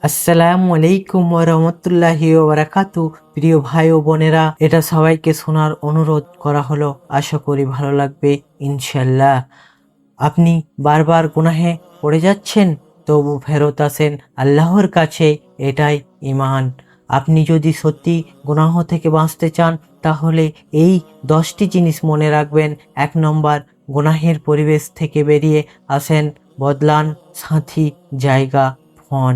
আসসালামু আলাইকুম ওয়া রাহমাতুল্লাহি ওয়া বারাকাতু। প্রিয় ভাই ও বোনেরা, এটা সবাইকে শোনার অনুরোধ করা হলো। আশা করি ভালো লাগবে ইনশাল্লাহ। আপনি বারবার গুনাহে পড়ে যাচ্ছেন, তবু ফেরত আসেন আল্লাহর কাছে, এটাই ঈমান। আপনি যদি সত্যি গুনাহ থেকে বাঁচতে চান, তাহলে এই 10টি জিনিস মনে রাখবেন। 1 নম্বর, গুনাহের পরিবেশ থেকে বেরিয়ে আসেন, বদলান সাথী, জায়গা, ফোন।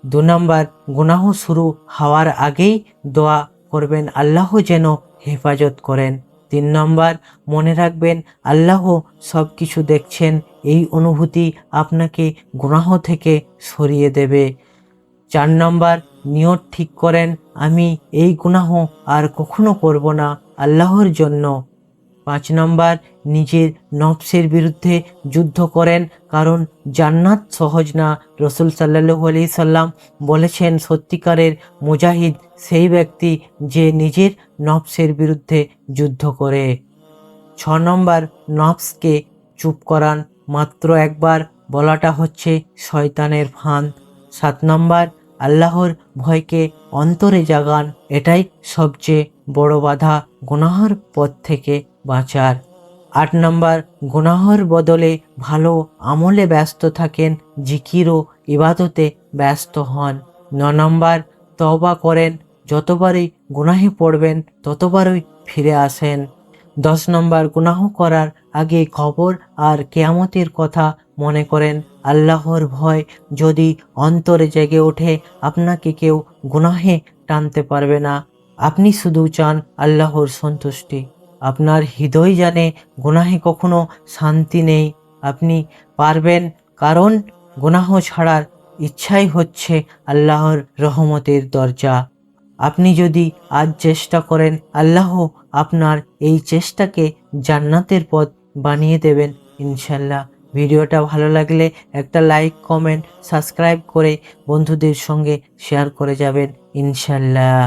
2 নম্বর, গুনাহ শুরু হওয়ার আগেই দোয়া করবেন আল্লাহ যেন হেফাজত করেন। 3 নম্বর, মনে রাখবেন আল্লাহ সব কিছু দেখছেন। এই অনুভূতি আপনাকে গুনাহ থেকে সরিয়ে দেবে। 4 নম্বর, নিয়ত ঠিক করেন, আমি এই গুনাহ আর কখনো করব না, আল্লাহর জন্য। 5 নম্বর, নিজের নফসের বিরুদ্ধে যুদ্ধ করেন, কারণ জান্নাত সহজ না। রসুল সাল্লাল্লাহু আলাইহি সাল্লাম বলেছেন, সত্যিকারের মুজাহিদ সেই ব্যক্তি যে নিজের নফসের বিরুদ্ধে যুদ্ধ করে। 6 নম্বর, নফসকে চুপ করান, মাত্র একবার বলাটা হচ্ছে শয়তানের ফাঁদ। 7 নম্বর, আল্লাহর ভয়কে অন্তরে জাগান, এটাই সবচেয়ে বড় বাধা গুনাহর পথ থেকে বাঁচার। 8 নম্বর, গুনাহর বদলে ভালো আমলে ব্যস্ত থাকেন, জিকির ও ইবাদতে ব্যস্ত হন। 9 নম্বর, তওবা করেন, যতবারই গুনাহে পড়বেন ততবারই ফিরে আসেন। 10 নম্বর, গুনাহ করার আগে খবর আর কিয়ামতের কথা মনে করেন। আল্লাহর ভয় যদি অন্তরে জেগে ওঠে, আপনাকে কেউ গুনাহে টানতে পারবে না। আপনি শুধু চান আল্লাহর সন্তুষ্টি। আপনার হৃদয় জানে গুনাহে কখনো শান্তি নেই। আপনি পারবেন, কারণ গুনাহ ছাড়ার ইচ্ছাই হচ্ছে আল্লাহর রহমতের দরজা। আপনি যদি আজ চেষ্টা করেন, আল্লাহ আপনার এই চেষ্টাকে জান্নাতের পথ বানিয়ে দেবেন ইনশাল্লাহ। ভিডিওটা ভালো লাগলে একটা লাইক, কমেন্ট, সাবস্ক্রাইব করে বন্ধুদের সঙ্গে শেয়ার করে যাবেন ইনশাল্লাহ।